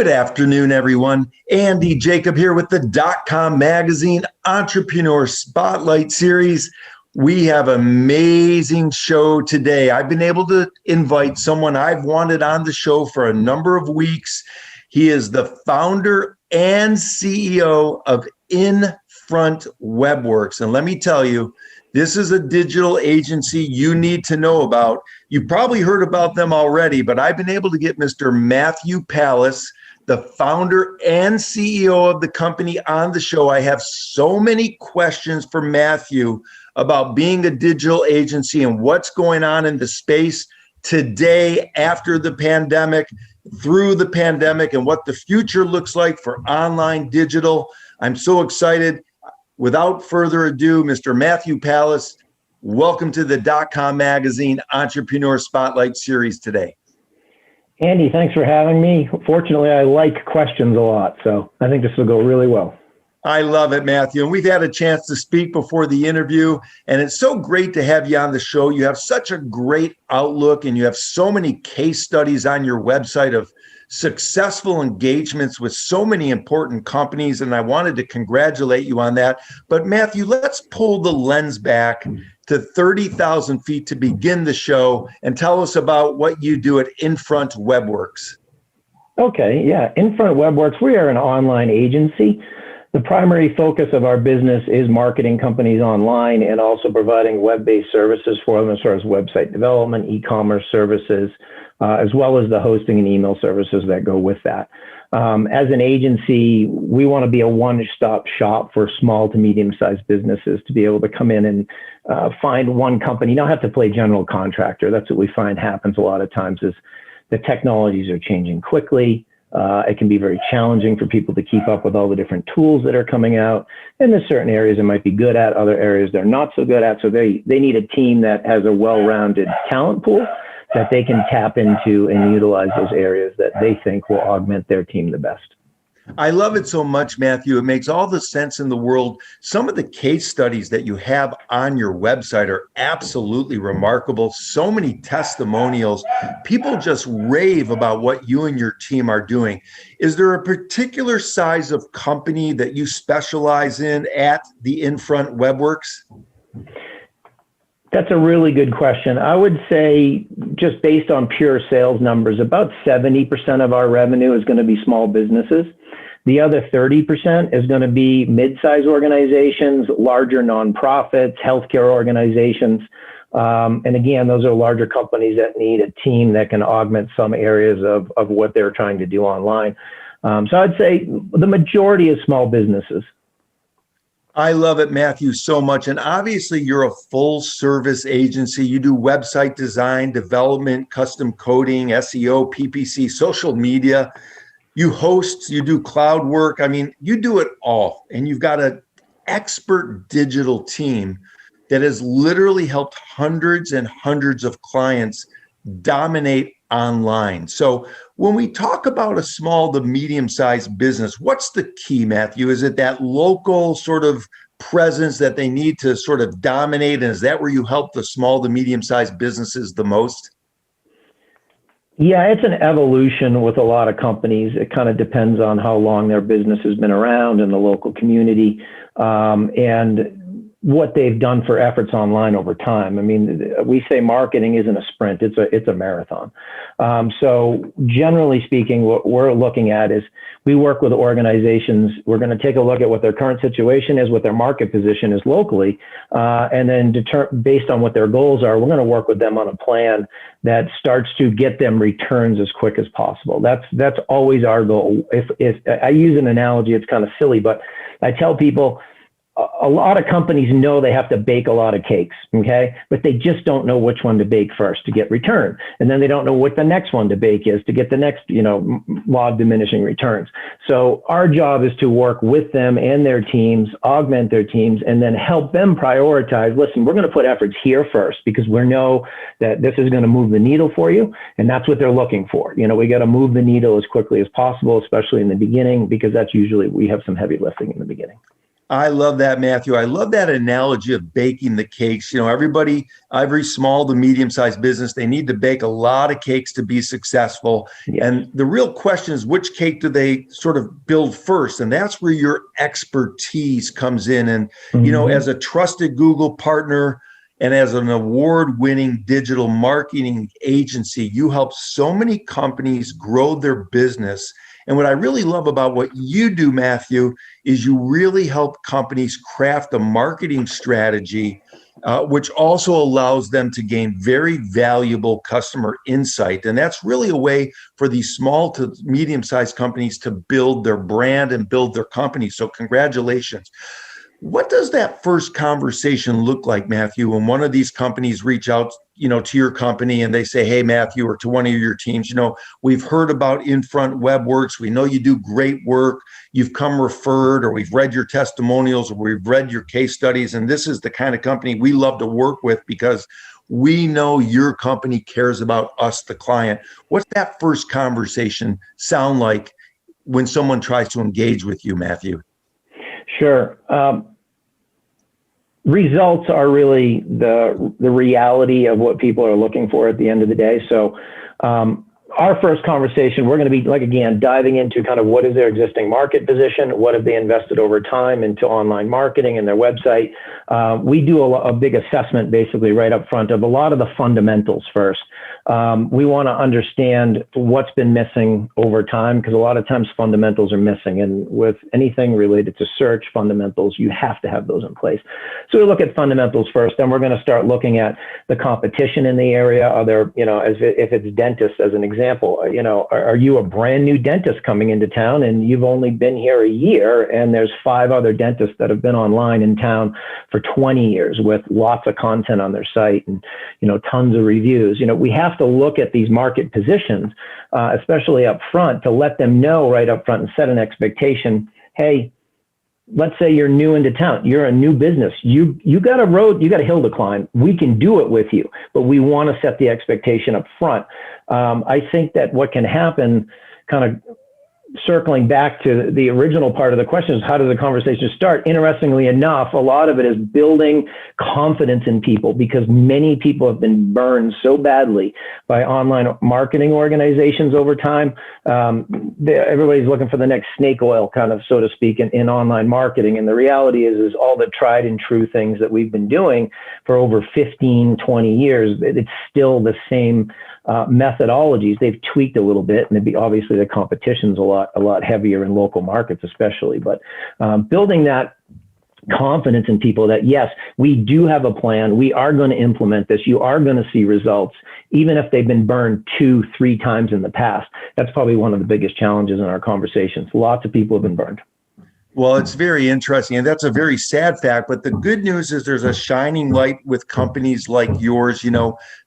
Good afternoon, everyone. Andy Jacob here with the DotCom Magazine Entrepreneur Spotlight Series. We have an amazing show today. I've been able to invite someone I've wanted on the show for a number of weeks. He is the founder and CEO of Infront Webworks. And let me tell you, this is a digital agency you need to know about. You've probably heard about them already, but I've been able to get Mr. Matthew Palis, the founder and CEO of the company, on the show. I have so many questions for Matthew about being a digital agency and what's going on in the space today, after the pandemic, through the pandemic, and what the future looks like for online digital. I'm so excited. Without further ado, Mr. Matthew Palis, welcome to the DotCom Magazine Entrepreneur Spotlight Series today. Andy, thanks for having me. Fortunately, I like questions a lot, so I think this will go really well. I love it, Matthew. And we've had a chance to speak before the interview, and it's so great to have you on the show. You have such a great outlook, and you have so many case studies on your website of successful engagements with so many important companies, and I wanted to congratulate you on that. But Matthew, let's pull the lens back to 30,000 feet to begin the show and tell us about what you do at Infront Webworks. Okay, yeah. Infront Webworks, we are an online agency. The primary focus of our business is marketing companies online and also providing web-based services for them as far as website development, e-commerce services, as well as the hosting and email services that go with that. As an agency, we want to be a one-stop shop for small to medium-sized businesses to be able to come in and find one company. You don't have to play general contractor. That's what we find happens a lot of times is the technologies are changing quickly. It can be very challenging for people to keep up with all the different tools that are coming out. And there's certain areas they might be good at, other areas they're not so good at. So they need a team that has a well-rounded talent pool that they can tap into and utilize those areas that they think will augment their team the best. I love it so much, Matthew. It makes all the sense in the world. Some of the case studies that you have on your website are absolutely remarkable. So many testimonials. People just rave about what you and your team are doing. Is there a particular size of company that you specialize in at the Infront Webworks? That's a really good question. I would say, just based on pure sales numbers, about 70% of our revenue is going to be small businesses. The other 30% is going to be mid-size organizations, larger nonprofits, healthcare organizations. And again, those are larger companies that need a team that can augment some areas of what they're trying to do online. So I'd say the majority is small businesses. I love it, Matthew, so much. And obviously, you're a full service agency. You do website design, development, custom coding, SEO, PPC, social media. You host, you do cloud work. I mean, you do it all. And you've got an expert digital team that has literally helped hundreds and hundreds of clients dominate online. So when we talk about a small to medium-sized business, what's the key, Matthew? Is it that local sort of presence that they need to sort of dominate? And is that where you help the small to medium-sized businesses the most? Yeah, it's an evolution with a lot of companies. It kind of depends on how long their business has been around in the local community. And what they've done for efforts online over time. I mean, we say marketing isn't a sprint, it's a marathon. So generally speaking, what we're looking at is we work with organizations. We're going to take a look at what their current situation is, what their market position is locally, and then based on what their goals are, we're going to work with them on a plan that starts to get them returns as quick as possible. That's always our goal. If I use an analogy, it's kind of silly, but I tell people, a lot of companies know they have to bake a lot of cakes, okay? But they just don't know which one to bake first to get return. And then they don't know what the next one to bake is to get the next, law of diminishing returns. So our job is to work with them and their teams, augment their teams, and then help them prioritize. Listen, we're going to put efforts here first because we know that this is going to move the needle for you. And that's what they're looking for. We got to move the needle as quickly as possible, especially in the beginning, because that's usually we have some heavy lifting in the beginning. I love that, Matthew. I love that analogy of baking the cakes. Everybody, every small to medium-sized business, they need to bake a lot of cakes to be successful. Yes. And the real question is, which cake do they sort of build first? And that's where your expertise comes in. And, as a trusted Google partner and as an award-winning digital marketing agency, you help so many companies grow their business. And what I really love about what you do, Matthew, is you really help companies craft a marketing strategy, which also allows them to gain very valuable customer insight. And that's really a way for these small to medium-sized companies to build their brand and build their company. So congratulations. What does that first conversation look like, Matthew, when one of these companies reach out, to your company and they say, hey, Matthew, or to one of your teams, we've heard about Infront Webworks. We know you do great work. You've come referred, or we've read your testimonials, or we've read your case studies. And this is the kind of company we love to work with because we know your company cares about us, the client. What's that first conversation sound like when someone tries to engage with you, Matthew? Sure. Results are really the reality of what people are looking for at the end of the day. So our first conversation, we're going to be diving into kind of what is their existing market position, what have they invested over time into online marketing and their website. We do a big assessment basically right up front of a lot of the fundamentals first. We want to understand what's been missing over time, because a lot of times fundamentals are missing. And with anything related to search fundamentals, you have to have those in place. So we look at fundamentals first, then we're going to start looking at the competition in the area. Are there, if it's dentists as an example, are you a brand new dentist coming into town and you've only been here a year and there's 5 other dentists that have been online in town for 20 years with lots of content on their site and, tons of reviews. We have to look at these market positions, especially up front, to let them know right up front and set an expectation. Hey, let's say you're new into town, you're a new business, you got a hill to climb. We can do it with you, but we want to set the expectation up front. I think that what can happen, kind of circling back to the original part of the question, is how does the conversation start? Interestingly enough, a lot of it is building confidence in people, because many people have been burned so badly by online marketing organizations over time. Everybody's looking for the next snake oil, kind of, so to speak, in online marketing. And the reality is all the tried and true things that we've been doing for over 15, 20 years, it's still the same methodologies. They've tweaked a little bit, and obviously the competition's a lot heavier in local markets, especially. But building that confidence in people that, yes, we do have a plan. We are going to implement this. You are going to see results, even if they've been burned 2-3 times in the past. That's probably one of the biggest challenges in our conversations. Lots of people have been burned. Well, it's very interesting, and that's a very sad fact. But the good news is there's a shining light with companies like yours.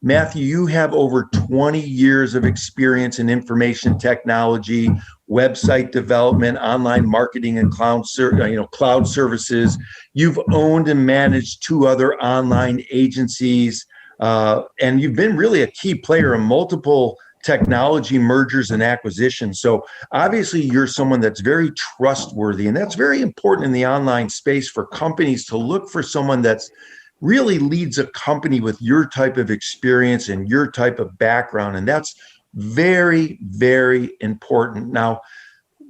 Matthew, you have over 20 years of experience in information technology, website development, online marketing, and cloud services. You've owned and managed 2 other online agencies, and you've been really a key player in multiple technology mergers and acquisitions. So obviously you're someone that's very trustworthy, and that's very important in the online space for companies to look for someone that's really leads a company with your type of experience and your type of background. And that's very, very important. Now,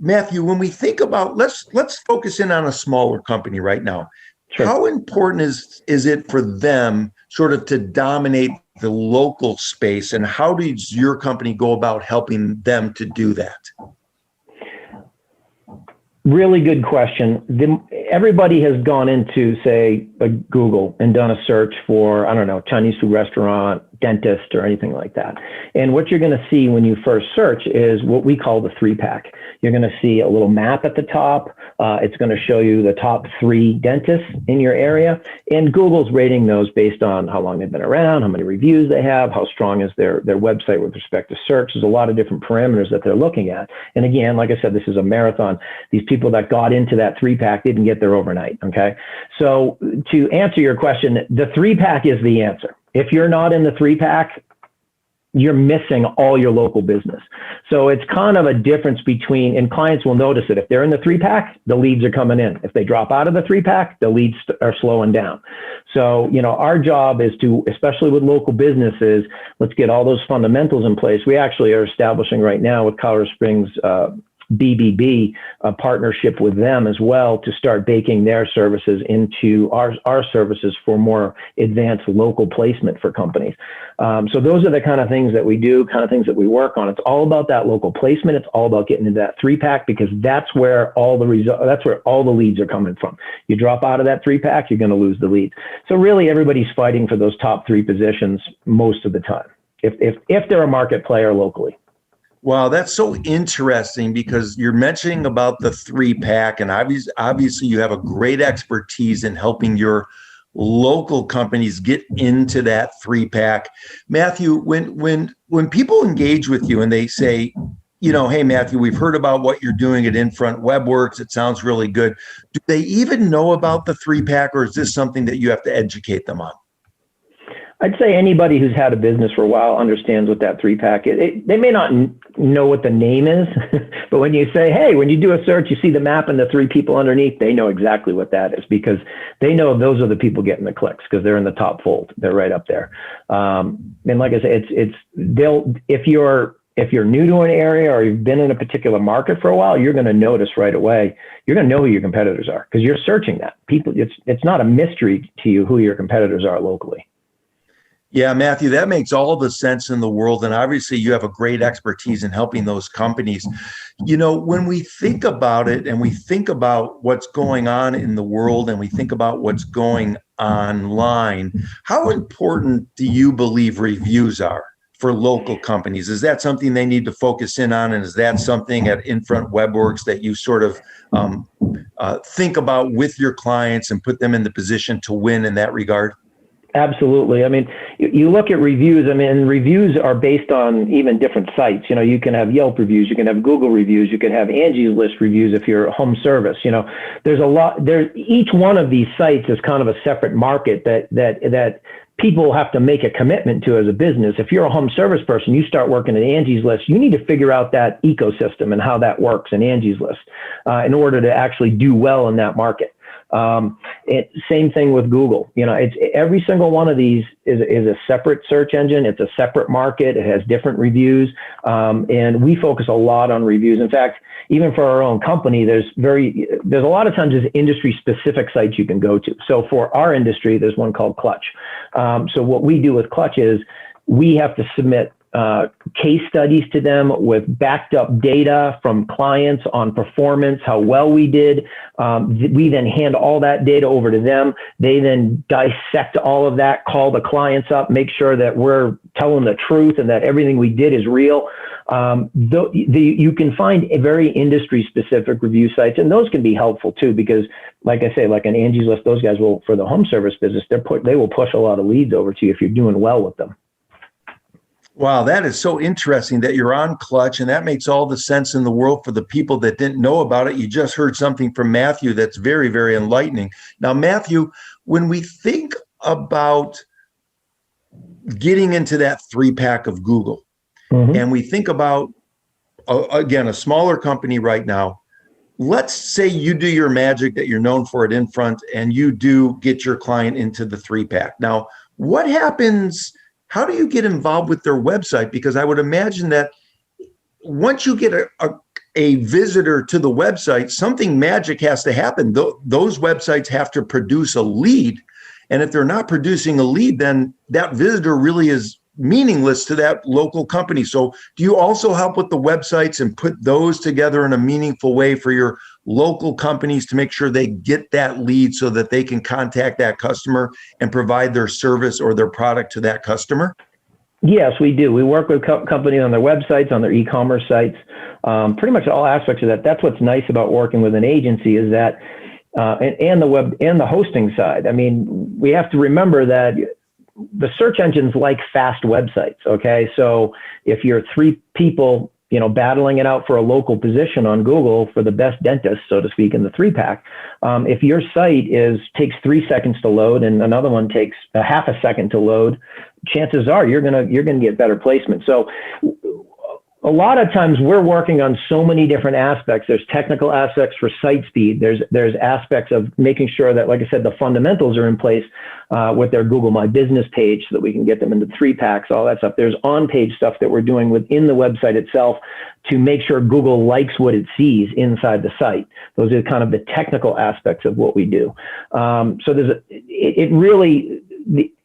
Matthew, when we think about, let's focus in on a smaller company right now. Sure. How important is it for them sort of to dominate the local space, and how does your company go about helping them to do that? Really good question. Everybody has gone into, say, Google and done a search for, I don't know, Chinese food restaurant, dentist, or anything like that. And what you're going to see when you first search is what we call the 3-pack. You're going to see a little map at the top. It's going to show you the top 3 dentists in your area. And Google's rating those based on how long they've been around, how many reviews they have, how strong is their website with respect to search. There's a lot of different parameters that they're looking at. And again, like I said, this is a marathon. These people that got into that 3-pack didn't get there overnight, okay? So to answer your question, the 3-pack is the answer. If you're not in the 3-pack, you're missing all your local business. So it's kind of a difference between, and clients will notice it. If they're in the 3-pack, the leads are coming in. If they drop out of the 3-pack, the leads are slowing down. So, our job is to, especially with local businesses, let's get all those fundamentals in place. We actually are establishing right now with Colorado Springs, BBB, a partnership with them as well to start baking their services into our services for more advanced local placement for companies. So those are the kind of things that we do, kind of things that we work on. It's all about that local placement. It's all about getting into that 3-pack, because that's where all the leads are coming from. You drop out of that 3-pack, you're going to lose the leads. So really everybody's fighting for those top 3 positions most of the time, if they're a market player locally. Wow, that's so interesting, because you're mentioning about the 3-pack, and obviously you have a great expertise in helping your local companies get into that 3-pack. Matthew, when people engage with you and they say, hey, Matthew, we've heard about what you're doing at Infront Webworks. It sounds really good. Do they even know about the 3-pack, or is this something that you have to educate them on? I'd say anybody who's had a business for a while understands what that 3-pack is. They may not know what the name is, but when you say, hey, when you do a search, you see the map and the 3 people underneath, they know exactly what that is, because they know those are the people getting the clicks, because they're in the top fold. They're right up there. And like I said, if you're new to an area or you've been in a particular market for a while, you're going to notice right away. You're going to know who your competitors are, because you're searching that. It's not a mystery to you who your competitors are locally. Yeah, Matthew, that makes all the sense in the world. And obviously you have a great expertise in helping those companies. When we think about it and we think about what's going on in the world and we think about what's going online, how important do you believe reviews are for local companies? Is that something they need to focus in on? And is that something at Infront Webworks that you sort of think about with your clients and put them in the position to win in that regard? Absolutely. I mean, you look at reviews. I mean, reviews are based on even different sites. You can have Yelp reviews, you can have Google reviews, you can have Angie's List reviews if you're a home service. There's a lot. Each one of these sites is kind of a separate market that people have to make a commitment to as a business. If you're a home service person, you start working at Angie's List, you need to figure out that ecosystem and how that works in Angie's List in order to actually do well in that market. Same thing with Google. It's every single one of these is a separate search engine. It's a separate market. It has different reviews. And we focus a lot on reviews. In fact, even for our own company, there's a lot of times there's industry specific sites you can go to. So for our industry, there's one called Clutch. So what we do with Clutch is we have to submit case studies to them with backed up data from clients on performance, how well we did. We then hand all that data over to them. They then dissect all of that, call the clients up, make sure that we're telling the truth and that everything we did is real. You can find a very industry specific review sites, and those can be helpful too, because like I say, like an Angie's List, those guys will, for the home service business, they will push a lot of leads over to you if you're doing well with them. Wow, that is so interesting that you're on Clutch, and that makes all the sense in the world for the people that didn't know about it. You just heard something from Matthew that's very, very enlightening. Now, Matthew, when we think about getting into that 3-pack of Google, and we think about, again, a smaller company right now, let's say you do your magic that you're known for at Infront, and you do get your client into the 3-pack. Now, what happens? How do you get involved with their website? Because I would imagine that once you get a visitor to the website, something magic has to happen. Those websites have to produce a lead. And if they're not producing a lead, then that visitor really is meaningless to that local company. So do you also help with the websites and put those together in a meaningful way for your local companies to make sure they get that lead so that they can contact that customer and provide their service or their product to that customer? Yes, we do. We work with companies on their websites, on their e-commerce sites, pretty much all aspects of that. That's what's nice about working with an agency is that, and the web and the hosting side. I mean, we have to remember that the search engines like fast websites. Okay. So if you're 3 people battling it out for a local position on Google for the best dentist, so to speak, in the 3-pack. If your site takes 3 seconds to load and another one takes a half a second to load, chances are you're gonna get better placement. So a lot of times we're working on so many different aspects. There's technical aspects for site speed. There's aspects of making sure that, like I said, the fundamentals are in place with their Google My Business page so that we can get them into 3-packs, all that stuff. There's on-page stuff that we're doing within the website itself to make sure Google likes what it sees inside the site. Those are kind of the technical aspects of what we do. So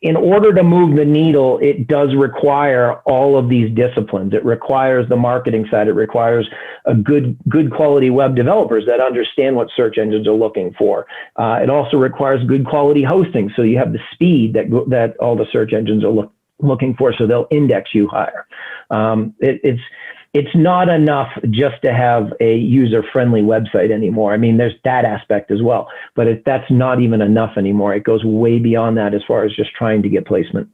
in order to move the needle, it does require all of these disciplines. It requires the marketing side. It requires a good quality web developers that understand what search engines are looking for. It also requires good quality hosting, so you have the speed that all the search engines are looking for, so they'll index you higher. It's not enough just to have a user-friendly website anymore. I mean, there's that aspect as well, but that's not even enough anymore. It goes way beyond that as far as just trying to get placement.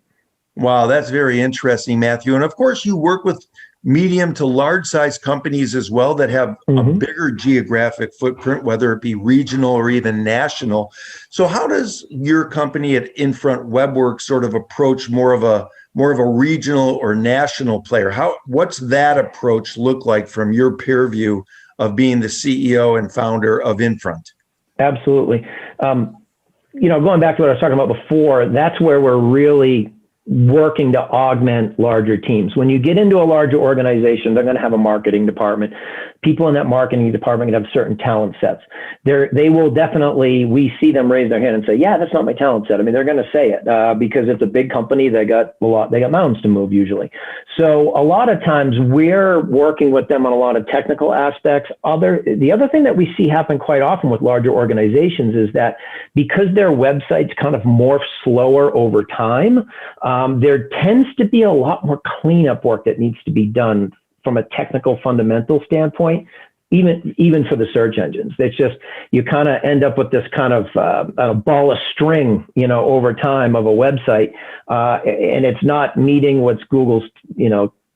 Wow, that's very interesting, Matthew. And of course, you work with medium to large size companies as well that have a bigger geographic footprint, whether it be regional or even national. So how does your company at Infront Webworks sort of approach more of a regional or national player? What's that approach look like from your peer view of being the CEO and founder of Infront? Absolutely. Going back to what I was talking about before, that's where we're really working to augment larger teams. When you get into a larger organization, they're going to have a marketing department. People in that marketing department have certain talent sets. They will definitely, we see them raise their hand and say, yeah, that's not my talent set. I mean, they're going to say it because it's a big company. They got mountains to move usually. So a lot of times we're working with them on a lot of technical aspects. The other thing that we see happen quite often with larger organizations is that because their websites kind of morph slower over time, there tends to be a lot more cleanup work that needs to be done from a technical fundamental standpoint, even for the search engines. It's just, you kind of end up with this kind of a ball of string, over time of a website, and it's not meeting what Google's,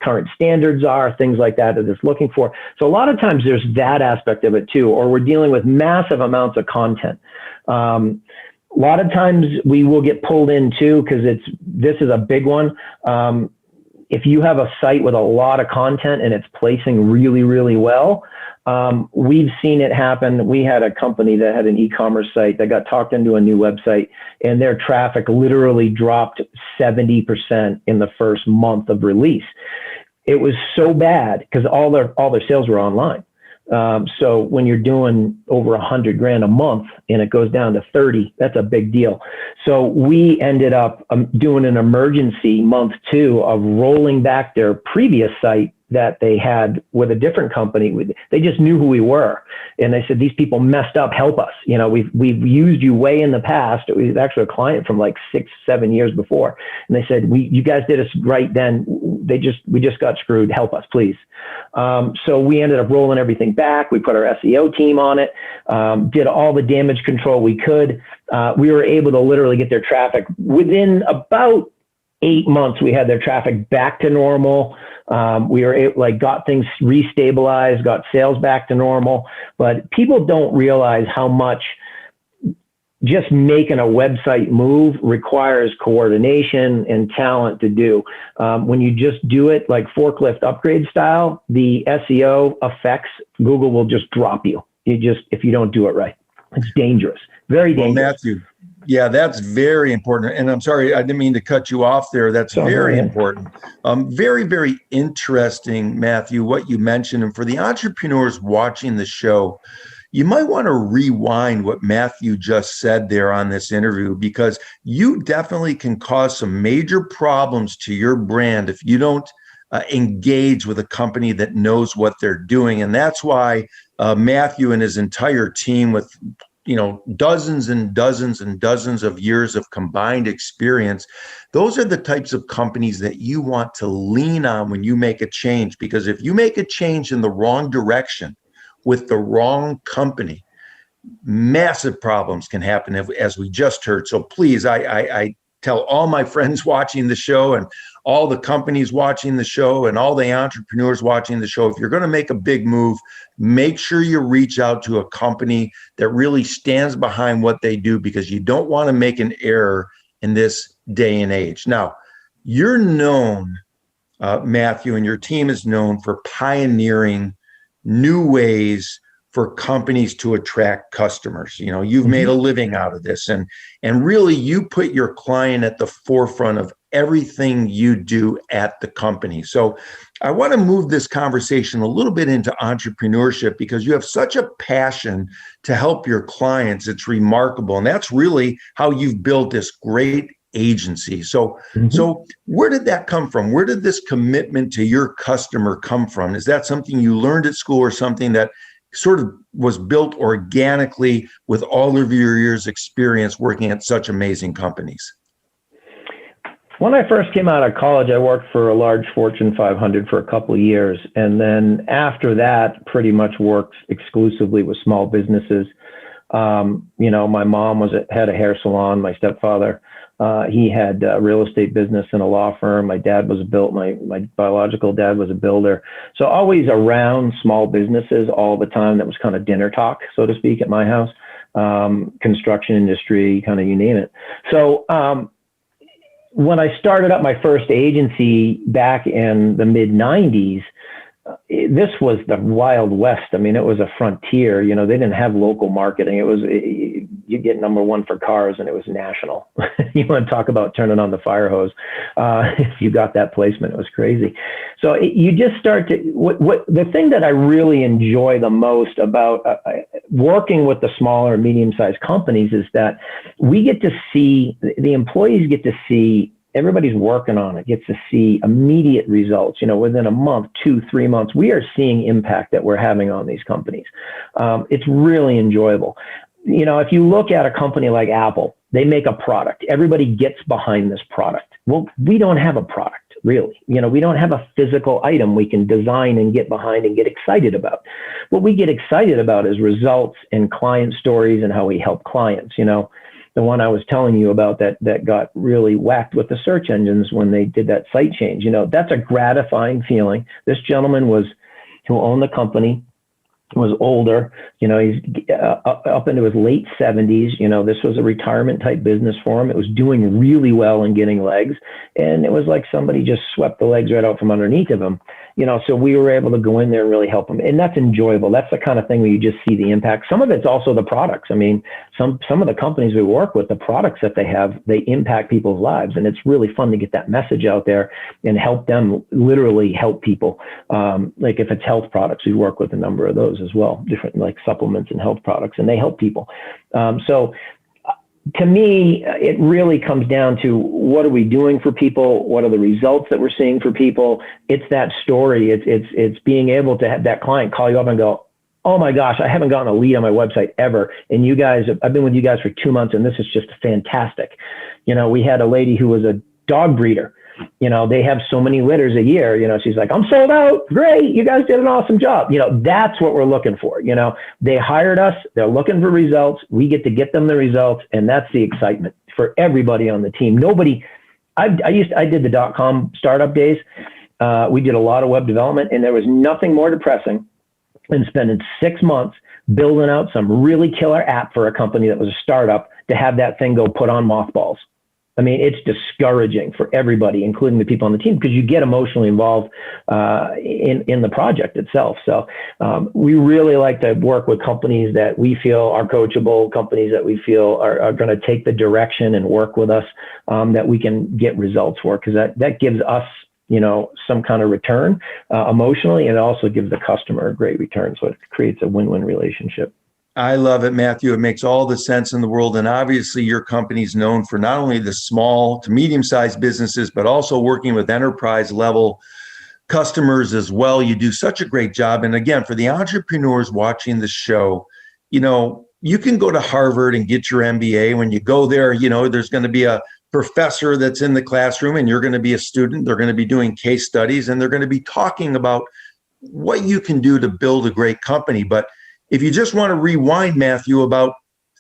current standards are, things like that it's looking for. So a lot of times there's that aspect of it too, or we're dealing with massive amounts of content. A lot of times we will get pulled in too, because this is a big one. If you have a site with a lot of content and it's placing really, really well, we've seen it happen. We had a company that had an e-commerce site that got talked into a new website, and their traffic literally dropped 70% in the first month of release. It was so bad because all their sales were online. So when you're doing over $100,000 a month and it goes down to 30, that's a big deal. So we ended up doing an emergency month 2 of rolling back their previous site that they had with a different company. They just knew who we were. And they said, these people messed up, help us. We've used you way in the past. It was actually a client from like 6-7 years before. And they said, you guys did us right then. We just got screwed. Help us, please. So we ended up rolling everything back. We put our SEO team on it, did all the damage control we could. We were able to literally get their traffic within about 8 months. We had their traffic back to normal. We were got things restabilized, got sales back to normal. But people don't realize how much just making a website move requires coordination and talent to do. When you just do it like forklift upgrade style, the SEO effects, Google will just drop you. If you don't do it right. It's dangerous, very dangerous. Well, Matthew, yeah, that's very important. And I'm sorry, I didn't mean to cut you off there. That's very important. Very, very interesting, Matthew, what you mentioned. And for the entrepreneurs watching the show, you might want to rewind what Matthew just said there on this interview, because you definitely can cause some major problems to your brand if you don't engage with a company that knows what they're doing. And that's why Matthew and his entire team, with dozens and dozens and dozens of years of combined experience, those are the types of companies that you want to lean on when you make a change. Because if you make a change in the wrong direction with the wrong company, massive problems can happen, as we just heard. So please, I tell all my friends watching the show and all the companies watching the show and all the entrepreneurs watching the show, if you're going to make a big move, make sure you reach out to a company that really stands behind what they do, because you don't want to make an error in this day and age. Now, you're known, Matthew, and your team is known for pioneering new ways for companies to attract customers. You know, you've made a living out of this, and really you put your client at the forefront of everything you do at the company. So I want to move this conversation a little bit into entrepreneurship, because you have such a passion to help your clients. It's remarkable. And that's really how you've built this great agency. So where did that come from? Where did this commitment to your customer come from? Is that something you learned at school, or something that sort of was built organically with all of your years' experience working at such amazing companies? When I first came out of college, I worked for a large Fortune 500 for a couple of years. And then after that, pretty much worked exclusively with small businesses. You know, my mom had a hair salon. My stepfather, he had a real estate business and a law firm. My dad was my biological dad was a builder. So always around small businesses all the time. That was kind of dinner talk, so to speak, at my house. Construction industry, kind of you name it. So when I started up my first agency back in the mid 90s, this was the Wild West. I mean, it was a frontier. You know, they didn't have local marketing. It was, you get number one for cars, and it was national. You want to talk about turning on the fire hose. If you got that placement, it was crazy. So you just start to, the thing that I really enjoy the most about working with the smaller and medium-sized companies is that we get to see, the employees get to see, everybody's working on it, gets to see immediate results. You know, within a month, 2-3 months, we are seeing impact that we're having on these companies. It's really enjoyable. You know, if you look at a company like Apple, they make a product. Everybody gets behind this product. Well, we don't have a product, really. You know, we don't have a physical item we can design and get behind and get excited about. What we get excited about is results and client stories and how we help clients. You know, the one I was telling you about that got really whacked with the search engines when they did that site change. You know, that's a gratifying feeling. This gentleman who owned the company was older. You know, he's up into his late 70s. You know, this was a retirement type business for him. It was doing really well and getting legs. And it was like somebody just swept the legs right out from underneath of him. You know, so we were able to go in there and really help them. And that's enjoyable. That's the kind of thing where you just see the impact. Some of it's also the products. I mean, some of the companies we work with, the products that they have, they impact people's lives. And it's really fun to get that message out there and help them, literally help people. Like if it's health products, we work with a number of those as well, different like supplements and health products, and they help people. So to me, it really comes down to what are we doing for people? What are the results that we're seeing for people? It's that story. It's being able to have that client call you up and go, oh my gosh, I haven't gotten a lead on my website ever. And you guys, I've been with you guys for 2 months and this is just fantastic. You know, we had a lady who was a dog breeder. You know, they have so many litters a year, you know, she's like, I'm sold out. Great. You guys did an awesome job. You know, that's what we're looking for. You know, they hired us. They're looking for results. We get to get them the results. And that's the excitement for everybody on the team. Nobody, I did the .com startup days. We did a lot of web development, and there was nothing more depressing than spending 6 months building out some really killer app for a company that was a startup to have that thing go put on mothballs. I mean, it's discouraging for everybody, including the people on the team, because you get emotionally involved in the project itself. So we really like to work with companies that we feel are coachable, companies that we feel are going to take the direction and work with us, that we can get results for, because that gives us, you know, some kind of return emotionally, and it also gives the customer a great return. So it creates a win-win relationship. I love it, Matthew. It makes all the sense in the world. And obviously your company's known for not only the small to medium-sized businesses, but also working with enterprise level customers as well. You do such a great job. And again, for the entrepreneurs watching the show, you know, you can go to Harvard and get your MBA. When you go there, you know, there's going to be a professor that's in the classroom and you're going to be a student. They're going to be doing case studies and they're going to be talking about what you can do to build a great company. But if you just want to rewind, Matthew, about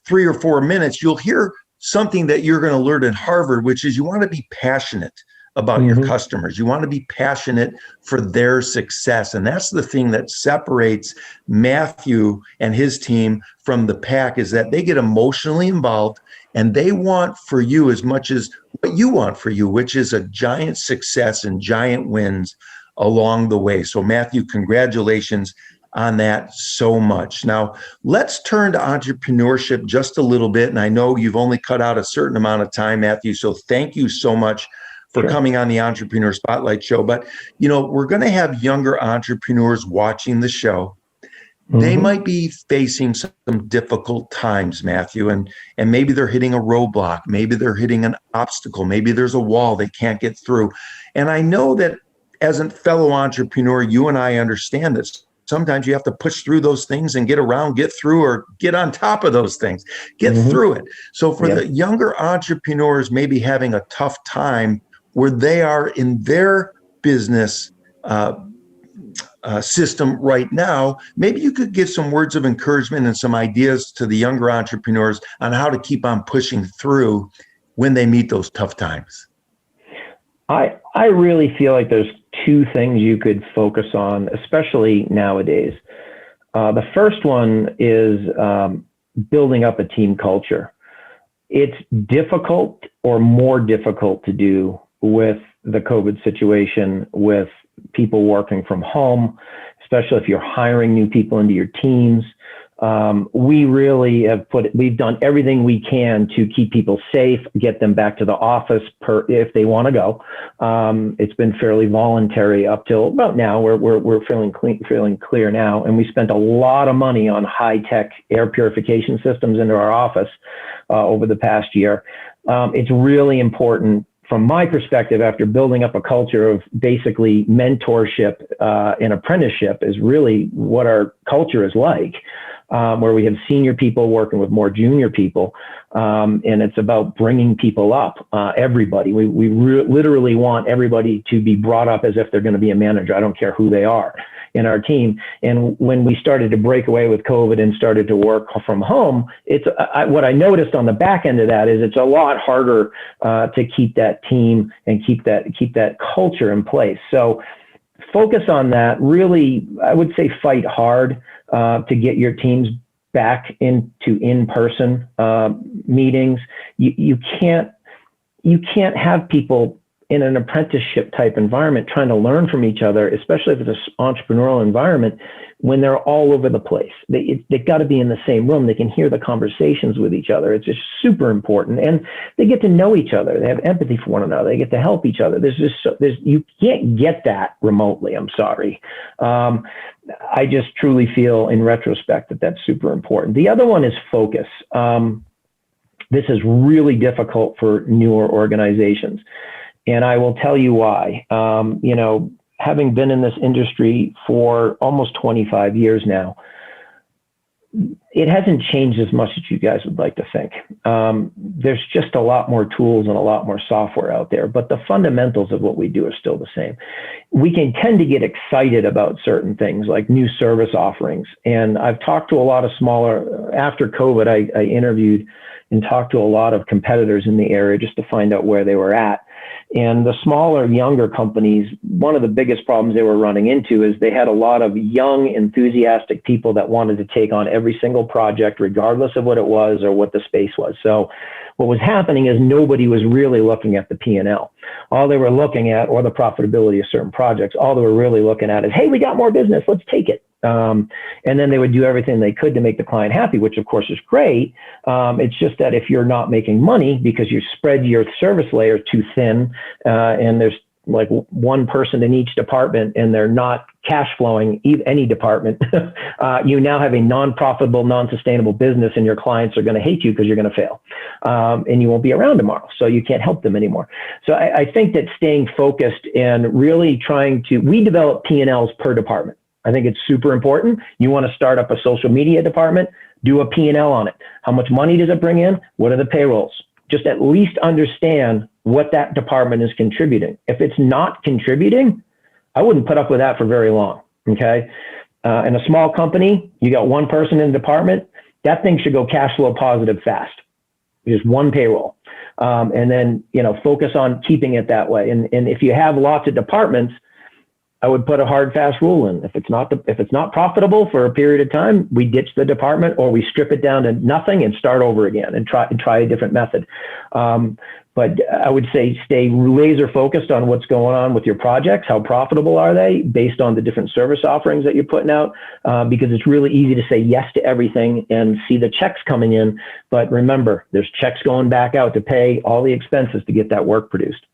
3 or 4 minutes, you'll hear something that you're going to learn at Harvard, which is you want to be passionate about your customers. You want to be passionate for their success. And that's the thing that separates Matthew and his team from the pack, is that they get emotionally involved and they want for you as much as what you want for you, which is a giant success and giant wins along the way. So Matthew, congratulations on that so much. Now, let's turn to entrepreneurship just a little bit. And I know you've only cut out a certain amount of time, Matthew, so thank you so much for coming on the Entrepreneur Spotlight Show. But, we're going to have younger entrepreneurs watching the show. They might be facing some difficult times, Matthew, and maybe they're hitting a roadblock. Maybe they're hitting an obstacle. Maybe there's a wall they can't get through. And I know that as a fellow entrepreneur, you and I understand this. Sometimes you have to push through those things and get around, get through, or get on top of those things, get through it. So for the younger entrepreneurs maybe having a tough time where they are in their business system right now, maybe you could give some words of encouragement and some ideas to the younger entrepreneurs on how to keep on pushing through when they meet those tough times. I really feel like there's two things you could focus on, especially nowadays. The first one is building up a team culture. It's difficult or more difficult to do with the COVID situation, with people working from home, especially if you're hiring new people into your teams. We really have we've done everything we can to keep people safe, get them back to the office if they want to go. It's been fairly voluntary up till about now. We're feeling clear now, and we spent a lot of money on high-tech air purification systems into our office over the past year. It's really important, from my perspective, after building up a culture of basically mentorship and apprenticeship, is really what our culture is like. Where we have senior people working with more junior people, and it's about bringing people up, everybody. We literally want everybody to be brought up as if they're going to be a manager. I don't care who they are in our team. And when we started to break away with COVID and started to work from home, what I noticed on the back end of that is it's a lot harder to keep that team and keep that culture in place. So focus on that. Really, I would say fight hard to get your teams back into in-person meetings. You can't have people in an apprenticeship type environment trying to learn from each other, especially if it's an entrepreneurial environment, when they're all over the place. They've got to be in the same room. They can hear the conversations with each other. It's just super important. And they get to know each other. They have empathy for one another. They get to help each other. You can't get that remotely. I'm sorry. I just truly feel in retrospect that that's super important. The other one is focus. This is really difficult for newer organizations. And I will tell you why. Having been in this industry for almost 25 years now, it hasn't changed as much as you guys would like to think. There's just a lot more tools and a lot more software out there, but the fundamentals of what we do are still the same. We can tend to get excited about certain things like new service offerings. And I've talked to a lot of after COVID, I interviewed and talked to a lot of competitors in the area just to find out where they were at. And the smaller, younger companies, one of the biggest problems they were running into is they had a lot of young, enthusiastic people that wanted to take on every single project, regardless of what it was or what the space was. So what was happening is nobody was really looking at the P&L. All they were looking at, or the profitability of certain projects, all they were really looking at is, hey, we got more business, let's take it. And then they would do everything they could to make the client happy, which of course is great. It's just that if you're not making money because you spread your service layer too thin, and there's like one person in each department and they're not cash flowing any department, you now have a non-profitable, non-sustainable business, and your clients are going to hate you because you're going to fail, and you won't be around tomorrow. So you can't help them anymore. So I think that staying focused and really we develop P&Ls per department. I think it's super important. You want to start up a social media department, do a P&L on it. How much money does it bring in? What are the payrolls? Just at least understand what that department is contributing. If it's not contributing, I wouldn't put up with that for very long, okay? In a small company, you got one person in the department, that thing should go cash flow positive fast. Just one payroll. and then, focus on keeping it that way. And if you have lots of departments, I would put a hard, fast rule in. If it's not profitable for a period of time, we ditch the department or we strip it down to nothing and start over again and try a different method. But I would say stay laser focused on what's going on with your projects. How profitable are they based on the different service offerings that you're putting out? Because it's really easy to say yes to everything and see the checks coming in. But remember, there's checks going back out to pay all the expenses to get that work produced.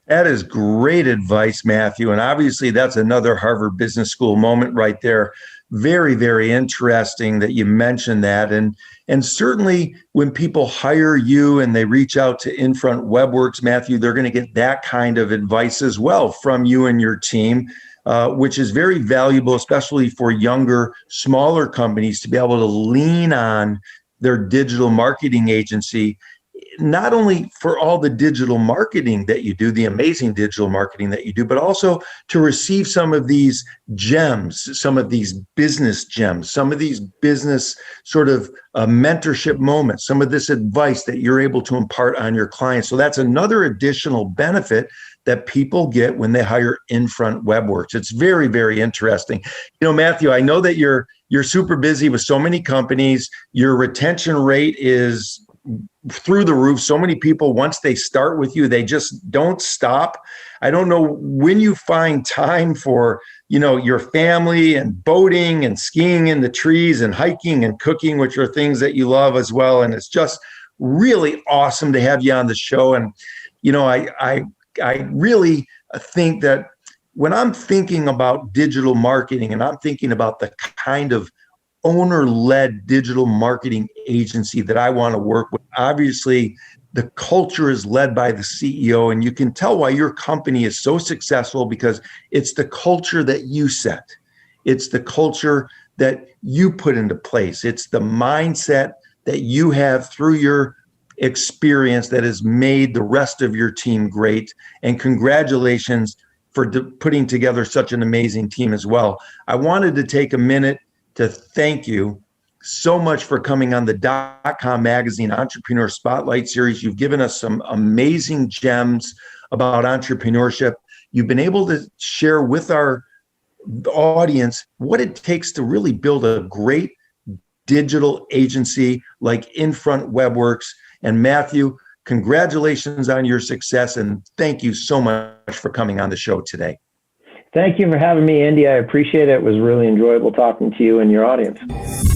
That is great advice, Matthew. And obviously, that's another Harvard Business School moment right there. Very, very interesting that you mentioned that. And certainly when people hire you and they reach out to Infront Webworks, Matthew, they're going to get that kind of advice as well from you and your team, which is very valuable, especially for younger, smaller companies to be able to lean on their digital marketing agency, not only for all the digital marketing that you do, the amazing digital marketing that you do, but also to receive some of these gems, some of these business gems, some of these business sort of mentorship moments, some of this advice that you're able to impart on your clients. So that's another additional benefit that people get when they hire Infront Webworks. It's very, very interesting. Matthew, I know that you're super busy with so many companies. Your retention rate is through the roof. So many people, once they start with you, they just don't stop. I don't know when you find time for, your family and boating and skiing in the trees and hiking and cooking, which are things that you love as well. And it's just really awesome to have you on the show. And, I really think that when I'm thinking about digital marketing and I'm thinking about the kind of owner-led digital marketing agency that I want to work with, obviously the culture is led by the CEO, and you can tell why your company is so successful because it's the culture that you set. It's the culture that you put into place. It's the mindset that you have through your experience that has made the rest of your team great. And congratulations for putting together such an amazing team as well. I wanted to take a minute to thank you so much for coming on the DotCom Magazine Entrepreneur Spotlight Series. You've given us some amazing gems about entrepreneurship. You've been able to share with our audience what it takes to really build a great digital agency like Infront Webworks. And Matthew, congratulations on your success, and thank you so much for coming on the show today. Thank you for having me, Andy. I appreciate it. It was really enjoyable talking to you and your audience.